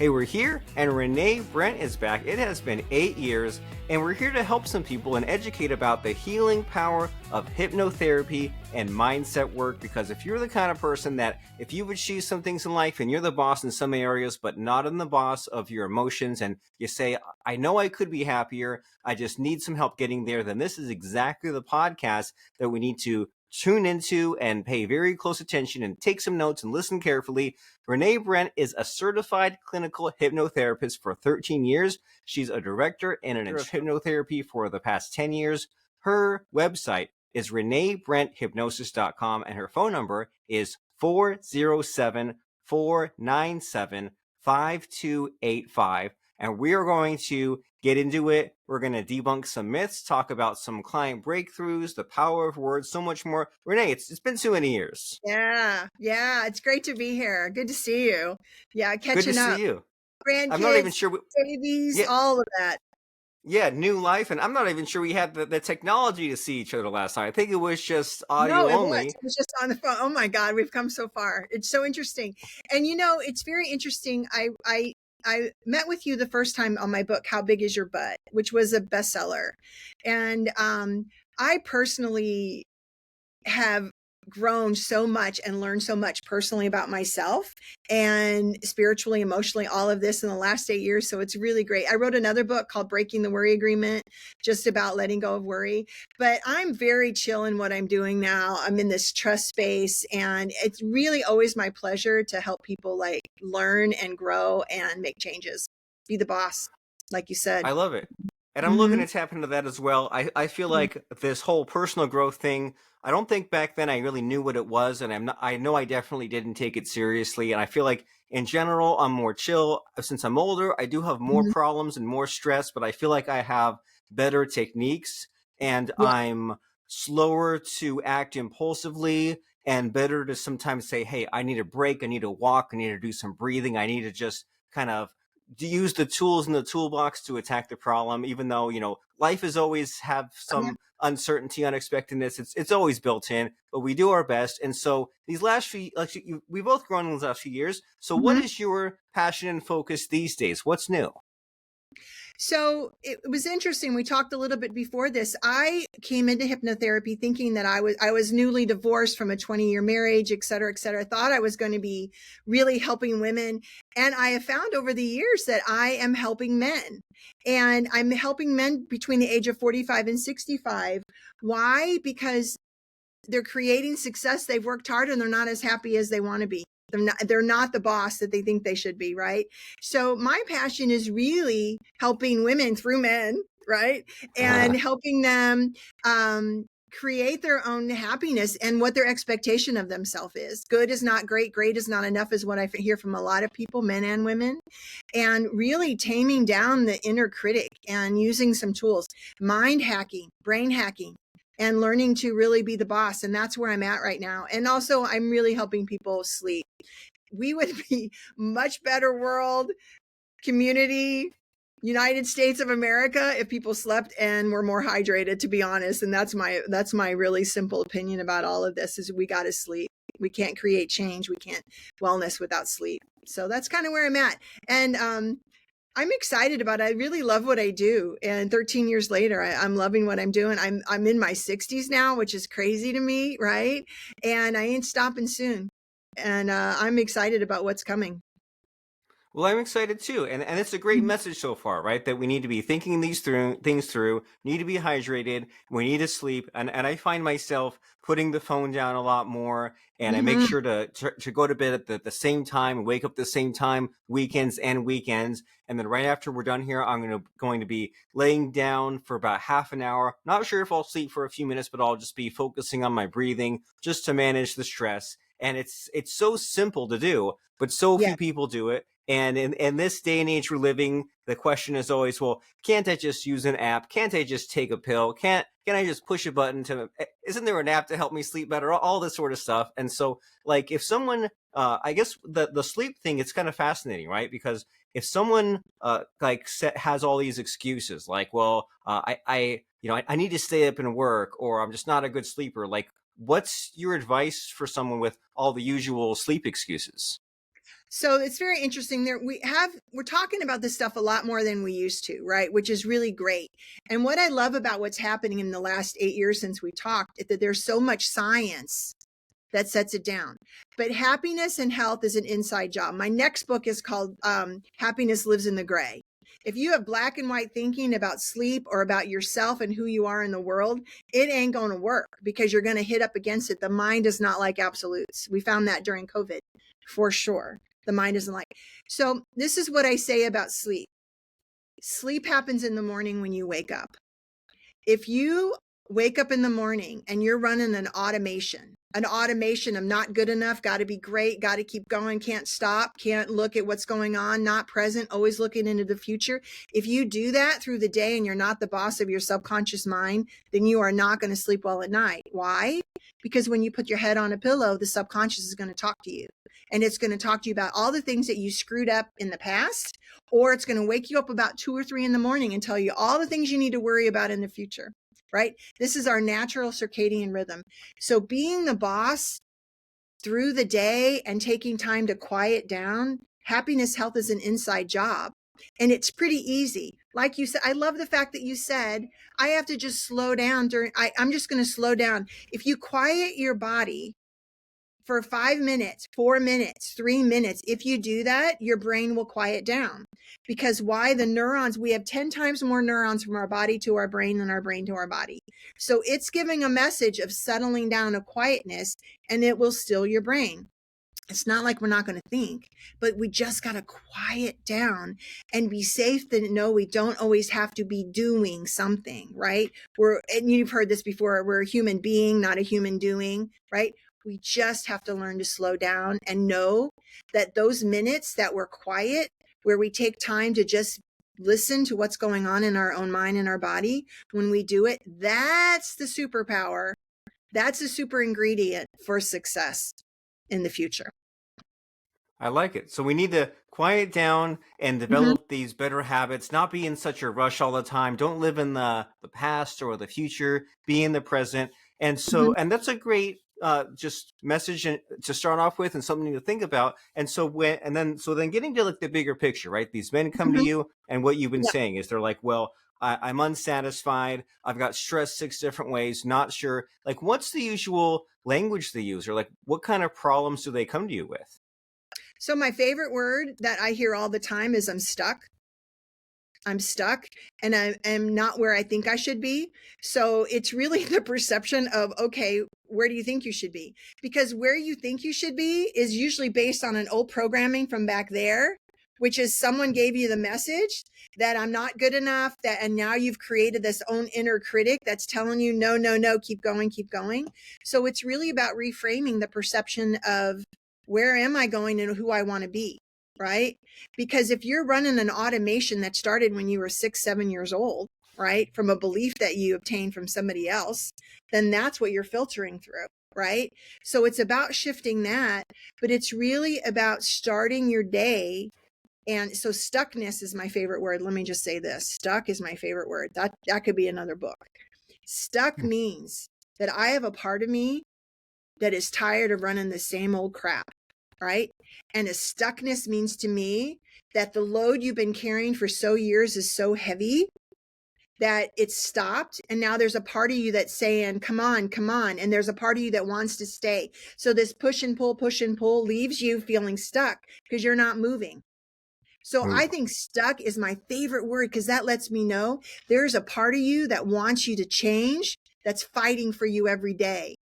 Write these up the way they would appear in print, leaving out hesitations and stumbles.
Hey, we're here, and Rene Brent is back. It has been 8 years, and we're here to help some people and educate about the healing power of hypnotherapy and mindset work. Because if you're the kind of person that if you've achieved some things in life and you're the boss in some areas, but not in the boss of your emotions, and you say, I know I could be happier, I just need some help getting there, then this is exactly the podcast that we need to tune into and pay very close attention and take some notes and listen carefully. Rene Brent is a certified clinical hypnotherapist for 13 years. She's a director and an of hypnotherapy for the past 10 years. Her website is reneebrenthypnosis.com, and her phone number is 407-497-5285. And we are going to get into it. We're going to debunk some myths, talk about some client breakthroughs, the power of words, so much more. Rene, it's been so many years. Yeah. It's great to be here. Good to see you. Yeah, catching up. Good to see you. Grandkids, I'm not even sure. Babies, all of that. Yeah, new life, and I'm not even sure we had the technology to see each other last time. I think it was just audio only. It was just on the phone. Oh my God, we've come so far. It's so interesting. And it's very interesting. I met with you the first time on my book, How Big Is Your Butt, which was a bestseller. And I personally have grown so much and learned so much personally about myself and spiritually, emotionally, all of this in the last 8 years. So it's really great. I wrote another book called Breaking the Worry Agreement, just about letting go of worry. But I'm very chill in what I'm doing now. I'm in this trust space, and it's really always my pleasure to help people learn and grow and make changes. Be the boss, like you said. I love it. And I'm looking to tap into that as well. I feel like this whole personal growth thing, I don't think back then I really knew what it was, and I know I definitely didn't take it seriously. And I feel like in general, I'm more chill. Since I'm older, I do have more problems and more stress, but I feel like I have better techniques, and I'm slower to act impulsively and better to sometimes say, hey, I need a break, I need to walk, I need to do some breathing, I need to just kind of use the tools in the toolbox to attack the problem. Even though life is always have some uncertainty, unexpectedness, it's always built in, but we do our best. And so these last few, we both grown in these last few years. So what is your passion and focus these days? What's new? So it was interesting. We talked a little bit before this. I came into hypnotherapy thinking that I was newly divorced from a 20-year marriage, et cetera, et cetera. I thought I was going to be really helping women. And I have found over the years that I am helping men. And I'm helping men between the age of 45 and 65. Why? Because they're creating success. They've worked hard and they're not as happy as they want to be. They're not the boss that they think they should be, right? So my passion is really helping women through men, right? And helping them create their own happiness and what their expectation of themselves is. Good is not great. Great is not enough is what I hear from a lot of people, men and women. And really taming down the inner critic and using some tools, mind hacking, brain hacking, and learning to really be the boss. And that's where I'm at right now. And also I'm really helping people sleep. We would be much better world, community, United States of America if people slept and were more hydrated, to be honest. And that's my really simple opinion about all of this is we got to sleep. We can't create change. We can't wellness without sleep. So that's kind of where I'm at. And I'm excited about it. I really love what I do. And 13 years later, I'm loving what I'm doing. I'm in my 60s now, which is crazy to me, right? And I ain't stopping soon. And I'm excited about what's coming. Well, I'm excited too. And it's a great message so far, right? That we need to be thinking things through, need to be hydrated, we need to sleep. And I find myself putting the phone down a lot more, and I make sure to go to bed at the same time and wake up the same time, weekends. And then right after we're done here, I'm going to be laying down for about half an hour. Not sure if I'll sleep for a few minutes, but I'll just be focusing on my breathing just to manage the stress. And it's so simple to do, but so few people do it. And in this day and age we're living, the question is always, well, can't I just use an app? Can't I just take a pill? Can I just push a button isn't there an app to help me sleep better? All this sort of stuff. And so if someone, I guess the sleep thing, it's kind of fascinating, right? Because if someone has all these excuses, I need to stay up and work, or I'm just not a good sleeper. What's your advice for someone with all the usual sleep excuses? So it's very interesting there. We're talking about this stuff a lot more than we used to, right? Which is really great. And what I love about what's happening in the last 8 years since we talked is that there's so much science that sets it down. But happiness and health is an inside job. My next book is called Happiness Lives in the Gray. If you have black and white thinking about sleep or about yourself and who you are in the world, it ain't going to work because you're going to hit up against it. The mind does not like absolutes. We found that during COVID for sure. The mind doesn't like. So this is what I say about sleep. Sleep happens in the morning when you wake up. If you wake up in the morning and you're running an automation of not good enough, got to be great, got to keep going, can't stop, can't look at what's going on, not present, always looking into the future. If you do that through the day and you're not the boss of your subconscious mind, then you are not going to sleep well at night. Why? Because when you put your head on a pillow, the subconscious is going to talk to you. And it's going to talk to you about all the things that you screwed up in the past, or it's going to wake you up about 2 or 3 in the morning and tell you all the things you need to worry about in the future. Right? This is our natural circadian rhythm. So being the boss through the day and taking time to quiet down, happiness, health is an inside job. And it's pretty easy. Like you said, I love the fact that you said, I have to just slow down I'm just going to slow down. If you quiet your body for 5 minutes, 4 minutes, 3 minutes, if you do that, your brain will quiet down. Because why? The neurons, we have 10 times more neurons from our body to our brain than our brain to our body. So it's giving a message of settling down, of quietness, and it will still your brain. It's not like we're not going to think, but we just got to quiet down and be safe to know we don't always have to be doing something, right? And you've heard this before, we're a human being, not a human doing, right? We just have to learn to slow down and know that those minutes that we're quiet, where we take time to just listen to what's going on in our own mind and our body, when we do it, that's the superpower. That's a super ingredient for success in the future. I like it. So we need to quiet down and develop these better habits, not be in such a rush all the time. Don't live in the past or the future, be in the present. And so, and that's a great just message to start off with and something to think about. And so then getting to like the bigger picture, right? These men come to you and what you've been saying is they're like, well, I'm unsatisfied. I've got stress 6 different ways, not sure. Like, what's the usual language they use, or like what kind of problems do they come to you with? So my favorite word that I hear all the time is I'm stuck. I'm stuck and I am not where I think I should be. So it's really the perception of, okay, where do you think you should be? Because where you think you should be is usually based on an old programming from back there, which is someone gave you the message that I'm not good enough, and now you've created this own inner critic that's telling you, no, no, no, keep going, keep going. So it's really about reframing the perception of where am I going and who I want to be, right? Because if you're running an automation that started when you were 6, 7 years old, right, from a belief that you obtained from somebody else, then that's what you're filtering through, right? So it's about shifting that, but it's really about starting your day. And so stuckness is my favorite word. Let me just say this. Stuck is my favorite word. That could be another book. Stuck means that I have a part of me that is tired of running the same old crap, right? And a stuckness means to me that the load you've been carrying for so years is so heavy that it's stopped. And now there's a part of you that's saying, come on, come on. And there's a part of you that wants to stay. So this push and pull leaves you feeling stuck because you're not moving. So I think stuck is my favorite word because that lets me know there's a part of you that wants you to change, that's fighting for you every day.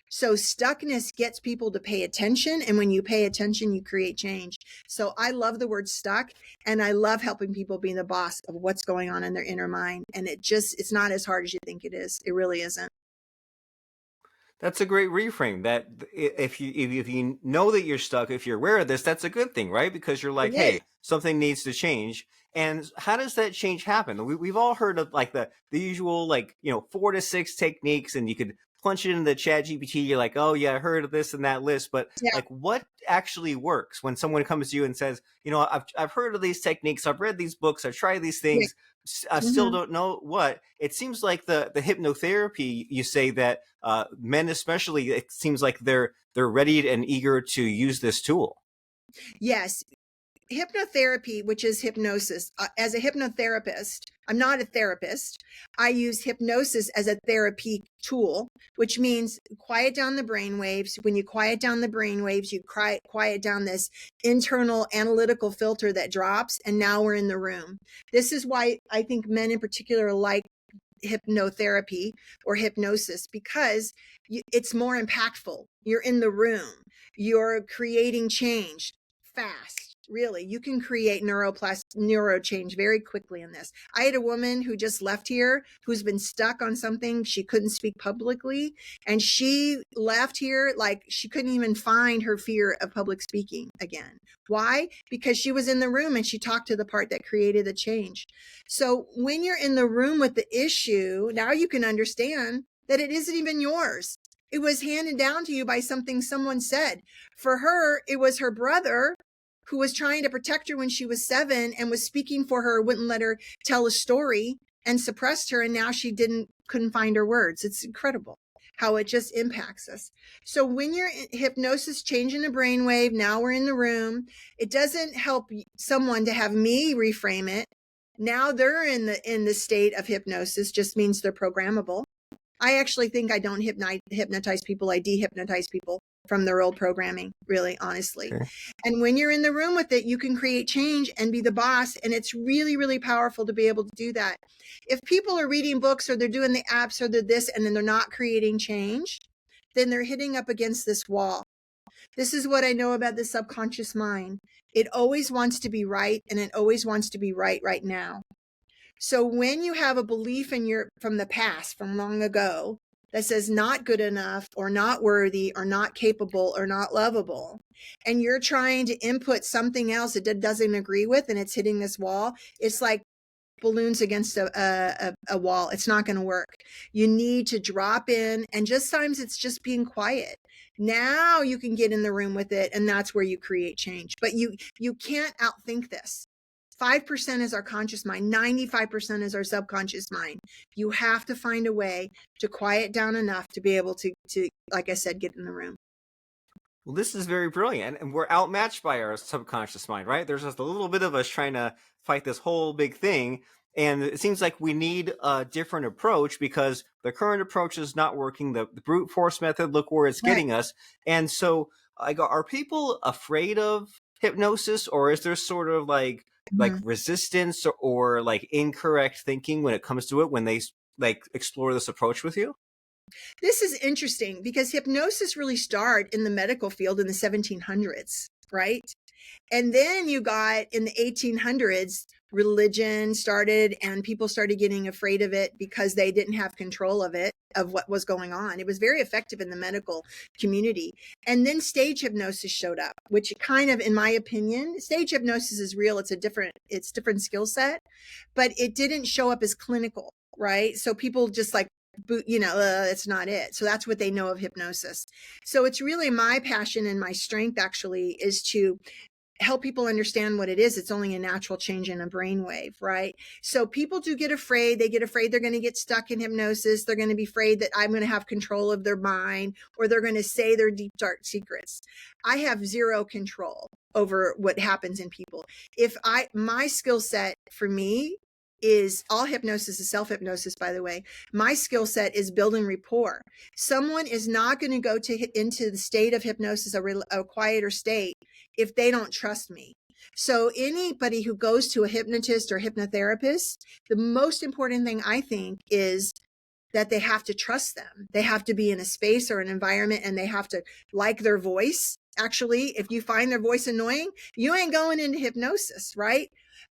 So stuckness gets people to pay attention. And when you pay attention, you create change. So I love the word stuck, and I love helping people be the boss of what's going on in their inner mind. And it's not as hard as you think it is. It really isn't. That's a great reframe. That if you know that you're stuck, if you're aware of this, that's a good thing, right? Because you're It like, is. hey, something needs to change. And how does that change happen? We've all heard of like the usual, like, 4 to 6 techniques, and you could punch it into the chat GPT. You're like, oh yeah, I heard of this and that list, but Yeah. like, what actually works when someone comes to you and says, I've heard of these techniques, I've read these books, I've tried these Yeah. things, I still don't know what. It seems like the hypnotherapy, you say that men especially, it seems like they're ready and eager to use this tool. Yes. Hypnotherapy, which is hypnosis, as a hypnotherapist, I'm not a therapist. I use hypnosis as a therapy tool, which means quiet down the brain waves. When you quiet down the brain waves, you quiet down this internal analytical filter that drops, and now we're in the room. This is why I think men in particular like hypnotherapy or hypnosis, because it's more impactful. You're in the room, you're creating change fast. Really, you can create neuro change very quickly in this. I had a woman who just left here who's been stuck on something. She couldn't speak publicly, and she left here like she couldn't even find her fear of public speaking again. Why? Because she was in the room and she talked to the part that created the change. So when you're in the room with the issue, now you can understand that it isn't even yours. It was handed down to you by something someone said. For her, it was her brother who was trying to protect her when she was 7 and was speaking for her, wouldn't let her tell a story and suppressed her. And now she couldn't find her words. It's incredible how it just impacts us. So when you're in hypnosis, changing the brainwave, now we're in the room, it doesn't help someone to have me reframe it. Now they're in the state of hypnosis, just means they're programmable. I actually think I don't hypnotize people. I dehypnotize people from their old programming, really, honestly. Okay. And when you're in the room with it, you can create change and be the boss. And it's really, really powerful to be able to do that. If people are reading books or they're doing the apps or they're this, and then they're not creating change, then they're hitting up against this wall. This is what I know about the subconscious mind. It always wants to be right, and it always wants to be right now. So when you have a belief from the past, from long ago, that says not good enough or not worthy or not capable or not lovable, and you're trying to input something else it doesn't agree with, and it's hitting this wall, it's like balloons against a wall. It's not going to work. You need to drop in, and just times it's just being quiet. Now you can get in the room with it, and that's where you create change. But you can't outthink this. 5% is our conscious mind. 95% is our subconscious mind. You have to find a way to quiet down enough to be able to, like I said, get in the room. Well, this is very brilliant, and we're outmatched by our subconscious mind, right? There's just a little bit of us trying to fight this whole big thing, and it seems like we need a different approach because the current approach is not working. The brute force method, look where it's getting us. And so, are people afraid of hypnosis, or is there sort of like resistance or like incorrect thinking when it comes to it when they like explore this approach with you? This is interesting because hypnosis really started in the medical field in the 1700s, right? And then you got in the 1800s, religion started and people started getting afraid of it because they didn't have control of it, of what was going on. It was very effective in the medical community. And then stage hypnosis showed up, which kind of, in my opinion, stage hypnosis is real. It's different skill set, but it didn't show up as clinical, right? So people just like, it's not it. So that's what they know of hypnosis. So it's really my passion and my strength actually is to help people understand what it is. It's only a natural change in a brainwave, right? So people do get afraid. They get afraid they're going to get stuck in hypnosis. They're going to be afraid that I'm going to have control of their mind, or they're going to say their deep, dark secrets. I have zero control over what happens in people. My skill set for me is all hypnosis is self-hypnosis, by the way. My skill set is building rapport. Someone is not going to go into the state of hypnosis, a quieter state, if they don't trust me. So anybody who goes to a hypnotist or hypnotherapist, the most important thing I think is that they have to trust them. They have to be in a space or an environment, and they have to like their voice. Actually, if you find their voice annoying, you ain't going into hypnosis, right?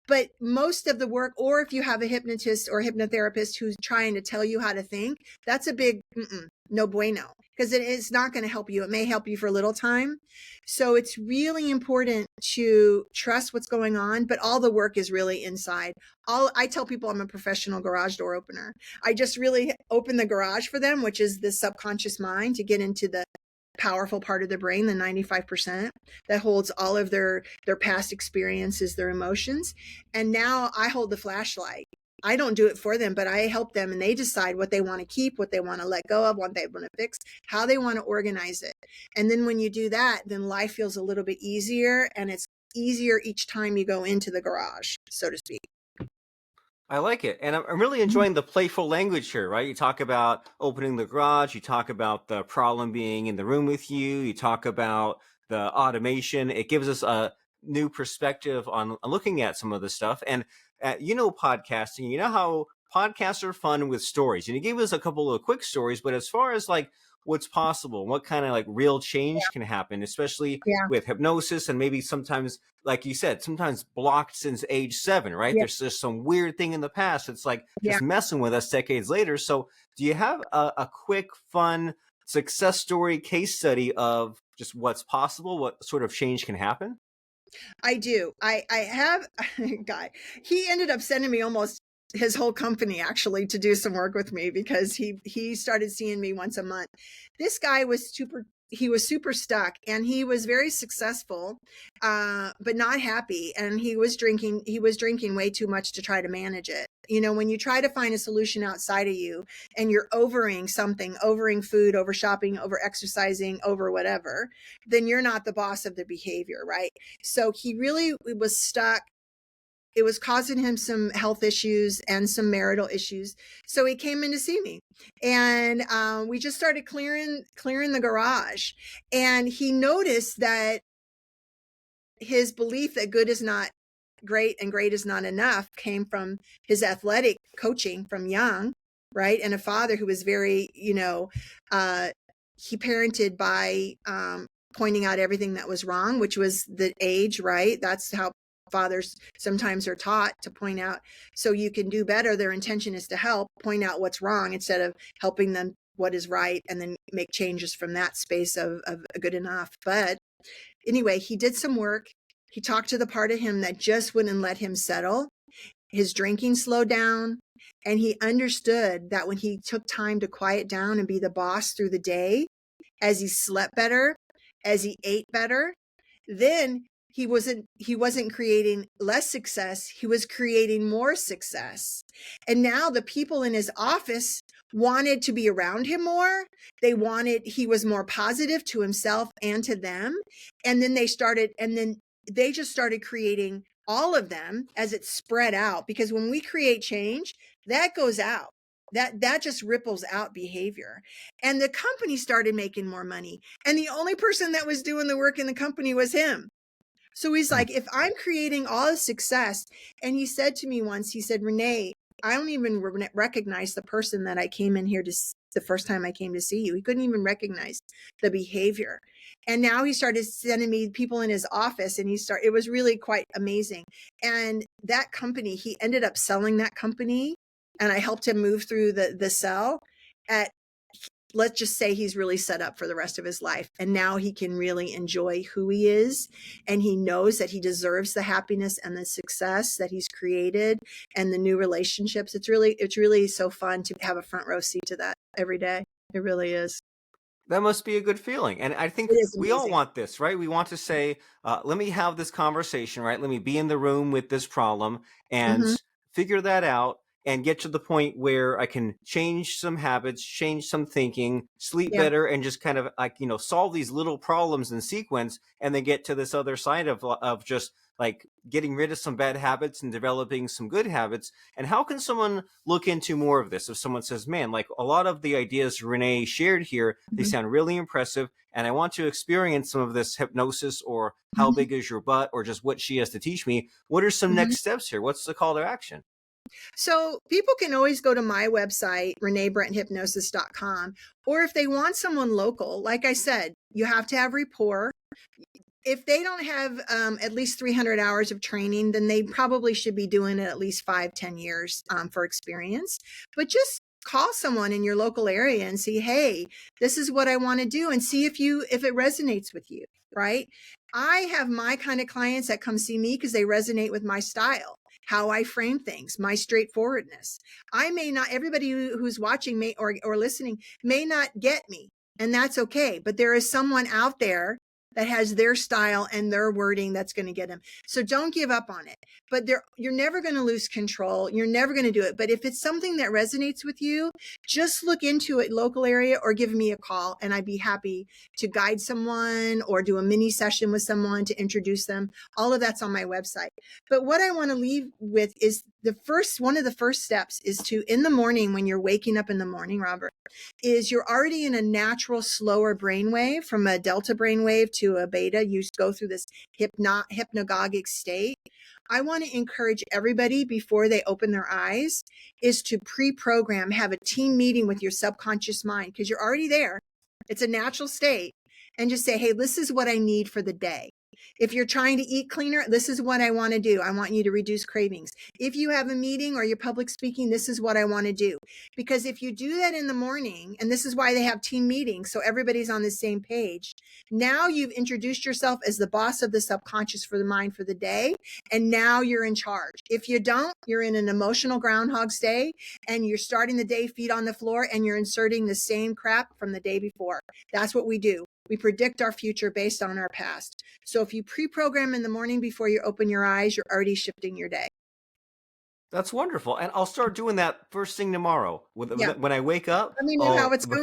But most of the work, or if you have a hypnotist or hypnotherapist who's trying to tell you how to think, that's a big no bueno, because it is not going to help you. It may help you for a little time. So it's really important to trust what's going on, but all the work is really inside. I tell people I'm a professional garage door opener. I just really open the garage for them, which is the subconscious mind, to get into the powerful part of the brain, the 95% that holds all of their past experiences, their emotions. And now I hold the flashlight, I don't do it for them, but I help them, and they decide what they want to keep, what they want to let go of, what they want to fix, how they want to organize it. And then when you do that, then life feels a little bit easier, and it's easier each time you go into the garage, so to speak. I like it. And I'm really enjoying the playful language here, right? You talk about opening the garage, you talk about the problem being in the room with you, you talk about the automation. It gives us a new perspective on looking at some of the stuff. And podcasting, you know how podcasts are fun with stories. And you gave us a couple of quick stories, but as far as like what's possible, what kind of like real change can happen, especially Yeah. with hypnosis, and maybe sometimes, like you said, sometimes blocked since age 7, right? Yeah. There's just some weird thing in the past. It's like Yeah. just messing with us decades later. So do you have a quick, fun success story case study of just what's possible, what sort of change can happen? I do. I have a guy. He ended up sending me almost his whole company actually to do some work with me because he started seeing me once a month. This guy was super stuck, and he was very successful, but not happy. And he was drinking way too much to try to manage it. You know, when you try to find a solution outside of you and you're overing something, overing food, over shopping, over exercising, over whatever, then you're not the boss of the behavior, right? So he really was stuck. It was causing him some health issues and some marital issues. So he came in to see me, and we just started clearing the garage. And he noticed that his belief that good is not great and great is not enough came from his athletic coaching from young, right? And a father who was very, he parented by pointing out everything that was wrong, which was the age, right? That's how fathers sometimes are taught, to point out so you can do better. Their intention is to help point out what's wrong instead of helping them what is right, and then make changes from that space of good enough. But anyway, he did some work. He talked to the part of him that just wouldn't let him settle. His drinking slowed down, and he understood that when he took time to quiet down and be the boss through the day, as he slept better, as he ate better, then he wasn't creating less success, he was creating more success. And now the people in his office wanted to be around him more. He was more positive to himself and to them. And then they just started creating, all of them, as it spread out, because when we create change, that goes out. That just ripples out behavior. And the company started making more money. And the only person that was doing the work in the company was him. So he's like, if I'm creating all this success, and he said to me once, he said, Rene, I don't even recognize the person that I came in here the first time I came to see you. He couldn't even recognize the behavior. And now he started sending me people in his office, and it was really quite amazing. And that company, he ended up selling that company, and I helped him move through the sell at, let's just say, he's really set up for the rest of his life. And now he can really enjoy who he is. And he knows that he deserves the happiness and the success that he's created, and the new relationships. It's really so fun to have a front row seat to that every day. It really is. That must be a good feeling. And I It think is we all amazing. want this, right? We want to say, let me have this conversation, right? Let me be in the room with this problem and Mm-hmm. figure that out and get to the point where I can change some habits, change some thinking, sleep Yeah. better, and just kind of like, solve these little problems in sequence, and then get to this other side of just like getting rid of some bad habits and developing some good habits. And how can someone look into more of this? If someone says, man, like a lot of the ideas Rene shared here, they Mm-hmm. sound really impressive, and I want to experience some of this hypnosis, or how Mm-hmm. big is your butt, or just what she has to teach me. What are some Mm-hmm. next steps here? What's the call to action? So people can always go to my website, reneebrenthypnosis.com, or if they want someone local, like I said, you have to have rapport. If they don't have at least 300 hours of training, then they probably should be doing it at least 5-10 years for experience. But just call someone in your local area and see, hey, this is what I want to do, and see if it resonates with you, right? I have my kind of clients that come see me because they resonate with my style, how I frame things, my straightforwardness. I may not, everybody who's watching may or listening may not get me, and that's okay. But there is someone out there that has their style and their wording that's going to get them. So don't give up on it. But you're never going to lose control. You're never going to do it. But if it's something that resonates with you, just look into it local area or give me a call, and I'd be happy to guide someone or do a mini session with someone to introduce them. All of that's on my website. But what I want to leave with is one of the first steps is to, in the morning, when you're waking up in the morning, Robert, is you're already in a natural, slower brainwave, from a delta brainwave to a beta. You go through this hypnagogic state. I want to encourage everybody before they open their eyes is to pre-program, have a team meeting with your subconscious mind, because you're already there. It's a natural state. And just say, hey, this is what I need for the day. If you're trying to eat cleaner, this is what I want to do. I want you to reduce cravings. If you have a meeting or you're public speaking, this is what I want to do. Because if you do that in the morning, and this is why they have team meetings, so everybody's on the same page, now you've introduced yourself as the boss of the subconscious for the mind for the day, and now you're in charge. If you don't, you're in an emotional Groundhog's Day, and you're starting the day feet on the floor, and you're inserting the same crap from the day before. That's what we do. We predict our future based on our past. So if you pre-program in the morning before you open your eyes, you're already shifting your day. That's wonderful, and I'll start doing that first thing tomorrow. Yeah. When I wake up, Let me know how it's going.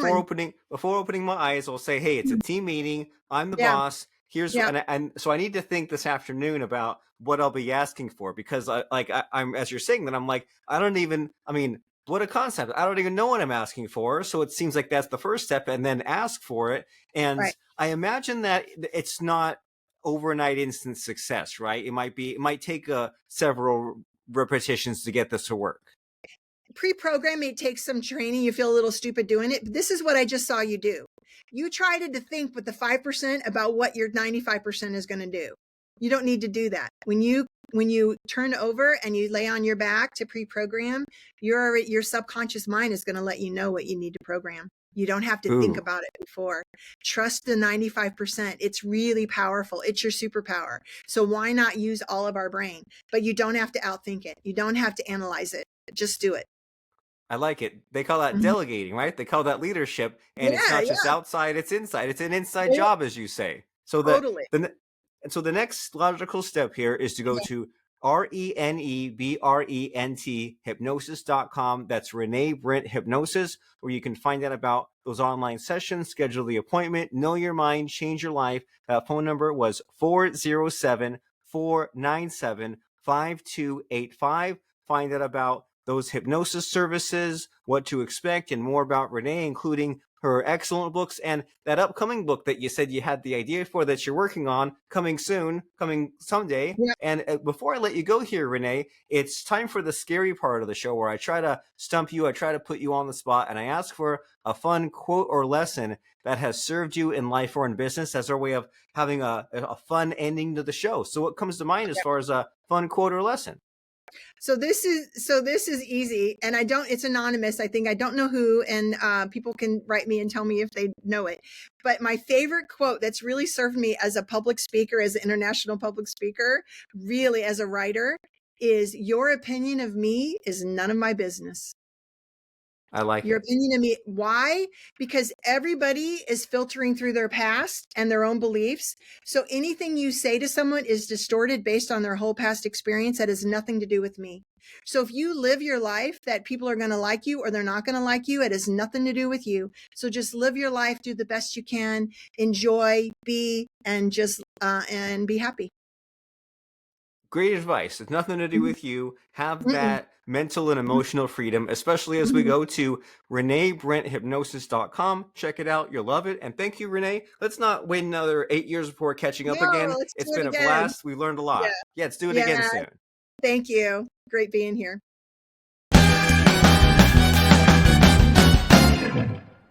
before opening my eyes, I'll say, "Hey, it's a team meeting. I'm the Yeah. boss. Here's," Yeah. and so I need to think this afternoon about what I'll be asking for, because I'm, as you're saying that, I'm like, I don't even. I mean, what a concept! I don't even know what I'm asking for. So it seems like that's the first step, and then ask for it. And Right. I imagine that it's not overnight instant success, right? It might take several repetitions to get this to work. Pre-programming takes some training. You feel a little stupid doing it. But this is what I just saw you do. You tried to think with the 5% about what your 95% is going to do. You don't need to do that. When you turn over and you lay on your back to pre-program, your subconscious mind is going to let you know what you need to program. You don't have to think Ooh, about it before. Trust the 95%. It's really powerful. It's your superpower. So why not use all of our brain? But you don't have to outthink it. You don't have to analyze it. Just do it. I like it. They call that Mhm. delegating, right? They call that leadership, and it's Yeah, not just yeah, outside; it's inside. It's an inside yeah, job, as you say. So totally. and so the next logical step here is to go Yeah, to ReneBrent hypnosis.com. That's Rene Brent Hypnosis, where you can find out about those online sessions, schedule the appointment, know your mind, change your life. That phone number was 407-497-5285. Find out about those hypnosis services, what to expect, and more about Renee, including her excellent books and that upcoming book that you said you had the idea for that you're working on, coming soon, coming someday. yeah. And before I let you go here, Renee, it's time for the scary part of the show, where I try to stump you, I try to put you on the spot, and I ask for a fun quote or lesson that has served you in life or in business, as our way of having a fun ending to the show. So what comes to mind as far as a fun quote or lesson? So this is easy, and it's anonymous. I think I don't know who, and people can write me and tell me if they know it. But my favorite quote that's really served me as a public speaker, as an international public speaker, really as a writer, is your opinion of me is none of my business. I like Your it. opinion of me. Why? Because everybody is filtering through their past and their own beliefs. So anything you say to someone is distorted based on their whole past experience. That has nothing to do with me. So if you live your life that people are going to like you or they're not going to like you, it has nothing to do with you. So just live your life, do the best you can, enjoy, be, and just and be happy. Great advice. It's nothing to do Mhm. with you. Have Mm-mm. that mental and emotional freedom, especially as we Mhm. go to reneebrenthypnosis.com. Check it out. You'll love it. And thank you, Renee. Let's not wait another 8 years before catching up No, again. let's do It's it been a again. blast. We learned a Yeah. lot. Yeah, let's do it again Yeah. soon. Thank you. Great being here.